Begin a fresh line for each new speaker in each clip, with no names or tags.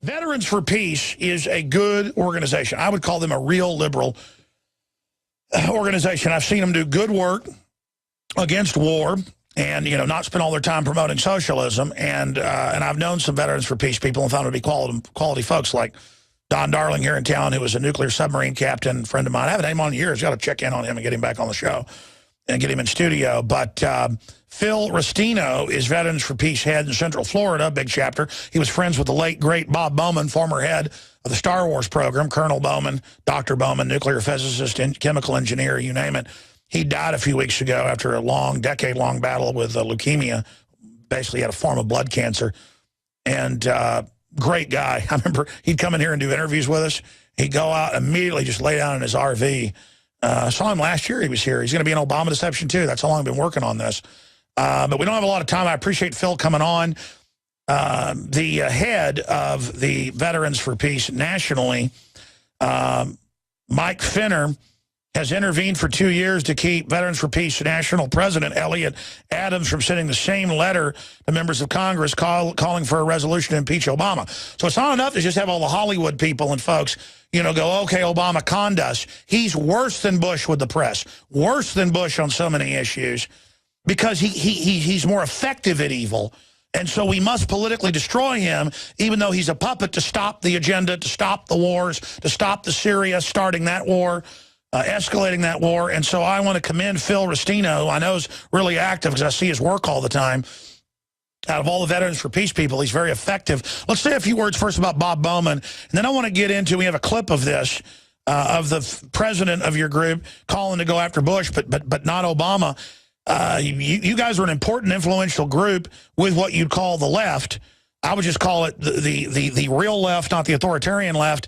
Veterans for Peace is a good organization. I would call them a real liberal organization. I've seen them do good work against war and, you know, not spend all their time promoting socialism. And I've known some Veterans for Peace people and found them to be quality folks like Don Darling here in town, who was a nuclear submarine captain, friend of mine. I haven't had him on in years. Got to check in on him and get him back on the show and get him in studio. But Phil Restino is Veterans for Peace head in Central Florida, big chapter. He was friends with the late, great Bob Bowman, former head of the Star Wars program, Colonel Bowman, Dr. Bowman, nuclear physicist, chemical engineer, you name it. He died a few weeks ago after a long, decade-long battle with leukemia. Basically had a form of blood cancer. And great guy. I remember he'd come in here and do interviews with us. He'd go out immediately, just lay down in his RV. I saw him last year. He was here. He's going to be in Obama deception, too. That's how long I've been working on this. But we don't have a lot of time. I appreciate Phil coming on. The head of the Veterans for Peace nationally, Mike Finner, has intervened for 2 years to keep Veterans for Peace National President Elliott Adams from sending the same letter to members of Congress calling for a resolution to impeach Obama. So it's not enough to just have all the Hollywood people and folks, you know, go, okay, Obama conned us. He's worse than Bush with the press, worse than Bush on so many issues, because he's more effective at evil. And so we must politically destroy him, even though he's a puppet to stop the agenda, to stop the wars, to stop the Syria, starting that war, escalating that war. And so I want to commend Phil Restino, who I know is really active because I see his work all the time. Out of all the Veterans for Peace people, he's very effective. Let's say a few words first about Bob Bowman, and then I want to get into, we have a clip of this, of the president of your group calling to go after Bush, but not Obama. You guys are an important, influential group with what you'd call the left. I would just call it the real left, not the authoritarian left,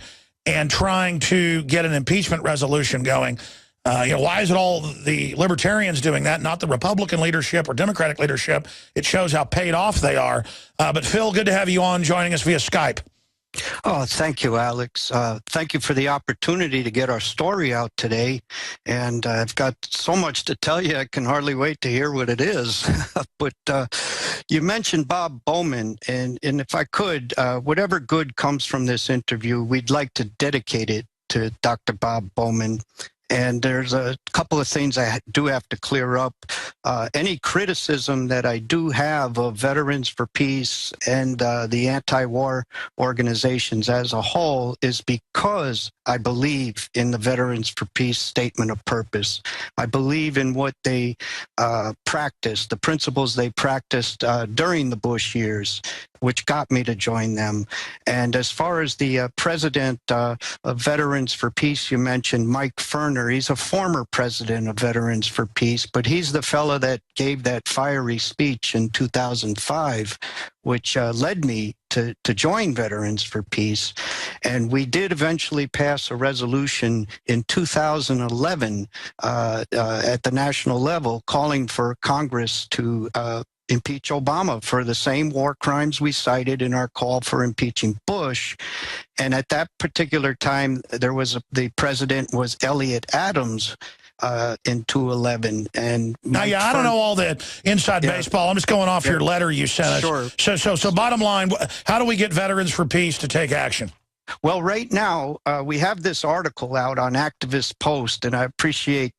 and trying to get an impeachment resolution going. You know, why is it all the libertarians doing that, not the Republican leadership or Democratic leadership? It shows how paid off they are. But Phil, good to have you on, joining us via Skype.
Oh, thank you, Alex. Thank you for the opportunity to get our story out today. And I've got so much to tell you, I can hardly wait to hear what it is. But you mentioned Bob Bowman, and if I could, whatever good comes from this interview, we'd like to dedicate it to Dr. Bob Bowman. And there's a couple of things I do have to clear up. Any criticism that I do have of Veterans for Peace and the anti-war organizations as a whole is because I believe in the Veterans for Peace statement of purpose. I believe in what they practiced, the principles they practiced during the Bush years, which got me to join them. And as far as the president of Veterans for Peace, you mentioned Mike Ferner. He's a former president of Veterans for Peace, but he's the fellow that gave that fiery speech in 2005, which led me to join Veterans for Peace. And we did eventually pass a resolution in 2011 at the national level calling for Congress to impeach Obama for the same war crimes we cited in our call for impeaching Bush. And at that particular time, the president was Elliott Adams in 2011. And
now, I don't know all the inside baseball. I'm just going off your letter you sent us. Sure. So bottom line, how do we get Veterans for Peace to take action?
Well, right now, we have this article out on Activist Post, and I appreciate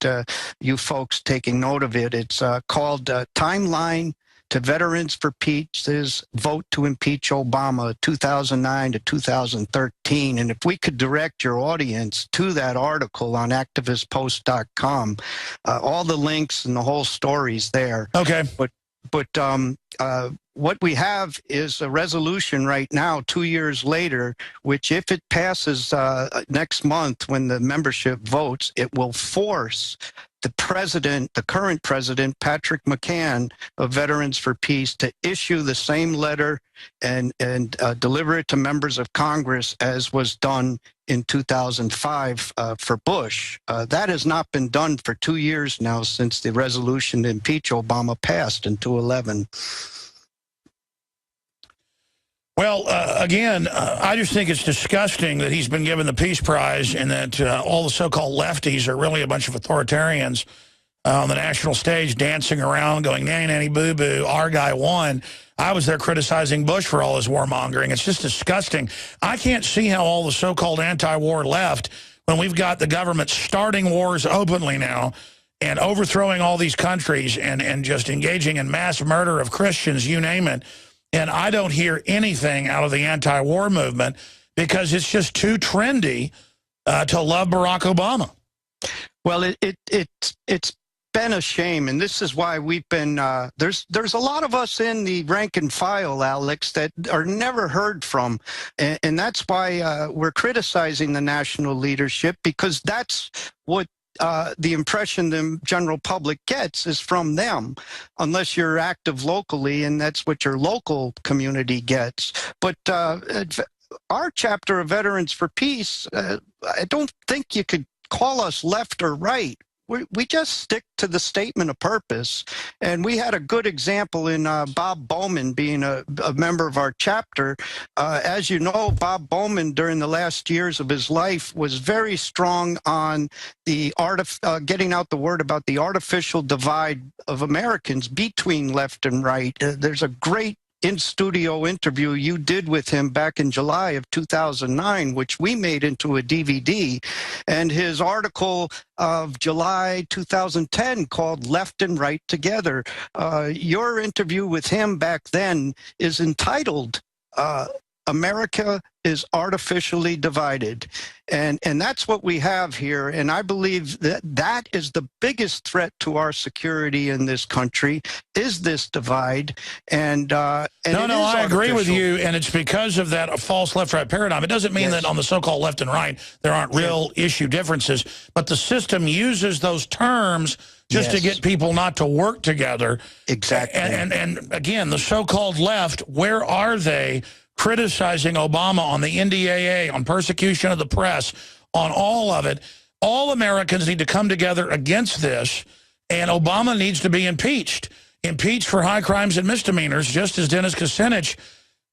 you folks taking note of it. It's called Timeline to Veterans for Peace's Vote to Impeach Obama 2009 to 2013. And if we could direct your audience to that article on activistpost.com, all the links and the whole story's there.
Okay.
But what we have is a resolution right now, 2 years later, which if it passes next month when the membership votes, it will force the current president, Patrick McCann of Veterans for Peace, to issue the same letter and deliver it to members of Congress as was done in 2005 for Bush. That has not been done for 2 years now since the resolution to impeach Obama passed in 2011.
Well, again, I just think it's disgusting that he's been given the Peace Prize and that all the so-called lefties are really a bunch of authoritarians on the national stage dancing around going, nanny, nanny, boo-boo, our guy won. I was there criticizing Bush for all his warmongering. It's just disgusting. I can't see how all the so-called anti-war left, when we've got the government starting wars openly now and overthrowing all these countries and just engaging in mass murder of Christians, you name it. And I don't hear anything out of the anti-war movement because it's just too trendy to love Barack Obama.
Well, it's been a shame, and this is why we've been there's a lot of us in the rank and file, Alex, that are never heard from, and that's why we're criticizing the national leadership, because that's what the impression the general public gets is from them, unless you're active locally, and that's what your local community gets. But our chapter of Veterans for Peace, I don't think you could call us left or right. We just stick to the statement of purpose. And we had a good example in Bob Bowman being a member of our chapter. As you know, Bob Bowman, during the last years of his life, was very strong on the getting out the word about the artificial divide of Americans between left and right. There's a great in-studio interview you did with him back in July of 2009, which we made into a DVD, and his article of July 2010 called Left and Right Together. Your interview with him back then is entitled America is Artificially Divided. And that's what we have here. And I believe that that is the biggest threat to our security in this country, is this divide. And I
agree with you. And it's because of that false left-right paradigm. It doesn't mean that on the so-called left and right, there aren't real issue differences. But the system uses those terms just to get people not to work together.
Exactly.
And again, the so-called left, where are they criticizing Obama on the NDAA, on persecution of the press, on all of it? All Americans need to come together against this, and Obama needs to be impeached. Impeached for high crimes and misdemeanors, just as Dennis Kucinich,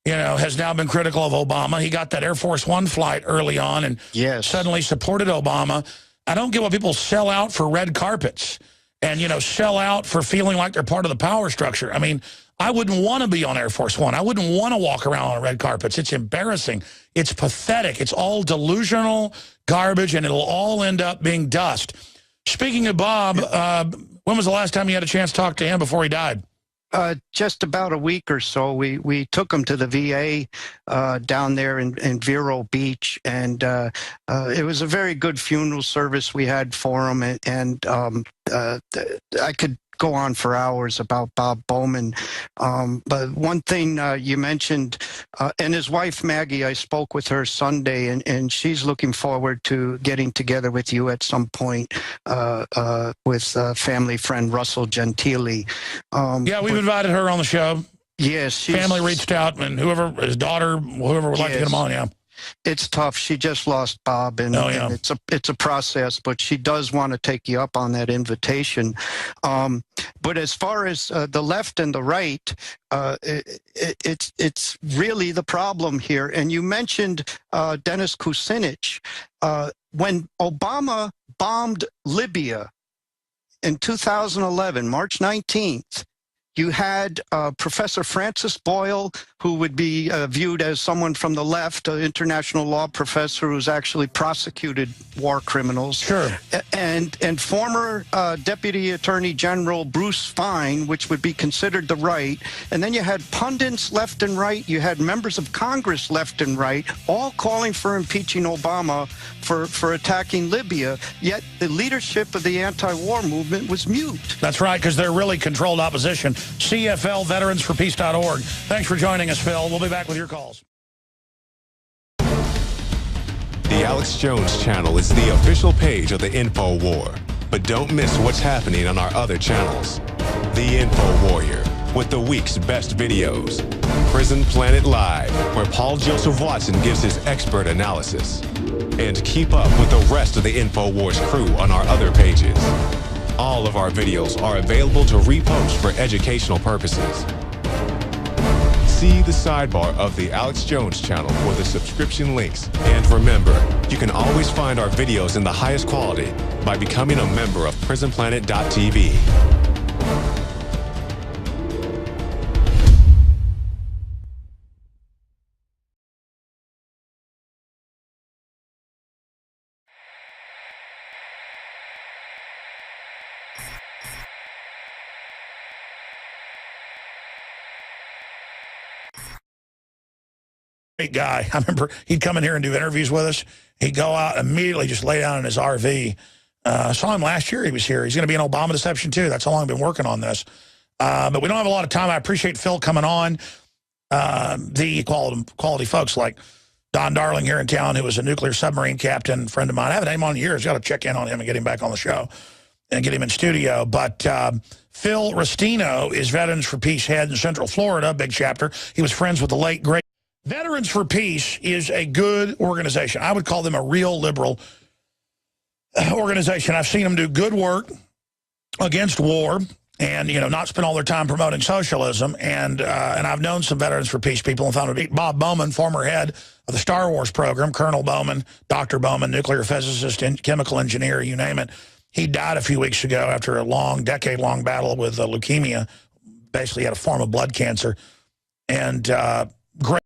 has now been critical of Obama. He got that Air Force One flight early on and suddenly supported Obama. I don't get why people sell out for red carpets and, sell out for feeling like they're part of the power structure. I mean, I wouldn't want to be on Air Force One. I wouldn't want to walk around on red carpets. It's embarrassing. It's pathetic. It's all delusional garbage, and it'll all end up being dust. Speaking of Bob, when was the last time you had a chance to talk to him before he died?
Just about a week or so. We took him to the VA down there in Vero Beach, and it was a very good funeral service we had for him. And I could go on for hours about Bob Bowman. But one thing you mentioned, and his wife, Maggie, I spoke with her Sunday, and she's looking forward to getting together with you at some point with family friend Russell Gentili.
We've invited her on the show.
Yes.
Family reached out, and whoever, his daughter, whoever would like to get him on,
It's tough. She just lost Bob, and it's a process, but she does want to take you up on that invitation. But as far as the left and the right, it's really the problem here. And you mentioned Dennis Kucinich. When Obama bombed Libya in 2011, March 19th, you had Professor Francis Boyle, who would be viewed as someone from the left, an international law professor who's actually prosecuted war criminals.
Sure.
And former Deputy Attorney General Bruce Fein, which would be considered the right. And then you had pundits left and right. You had members of Congress left and right, all calling for impeaching Obama for attacking Libya. Yet the leadership of the anti-war movement was mute.
That's right, because they're really controlled opposition. CFL, veteransforpeace.org. Thanks for joining us, Phil. We'll be back with your calls.
The Alex Jones channel is the official page of the Infowar. But don't miss what's happening on our other channels. The Info Warrior, with the week's best videos. Prison Planet Live, where Paul Joseph Watson gives his expert analysis. And keep up with the rest of the Infowars crew on our other pages. All of our videos are available to repost for educational purposes. See the sidebar of the Alex Jones channel for the subscription links. And remember, you can always find our videos in the highest quality by becoming a member of prisonplanet.tv.
Great guy. I remember he'd come in here and do interviews with us. He'd go out immediately, just lay down in his RV. Saw him last year. He was here. He's going to be in Obama Deception too. That's how long I've been working on this. But we don't have a lot of time. I appreciate Phil coming on. The quality folks like Don Darling here in town, who was a nuclear submarine captain, friend of mine. I haven't had him on in years. Got to check in on him and get him back on the show and get him in studio. But Phil Restino is Veterans for Peace head in Central Florida, big chapter. He was friends with the late, great. Veterans for Peace is a good organization. I would call them a real liberal organization. I've seen them do good work against war and, you know, not spend all their time promoting socialism. And I've known some Veterans for Peace people and found it. Bob Bowman, former head of the Star Wars program, Colonel Bowman, Dr. Bowman, nuclear physicist, chemical engineer, you name it. He died a few weeks ago after a long, decade-long battle with leukemia. Basically had a form of blood cancer. And great.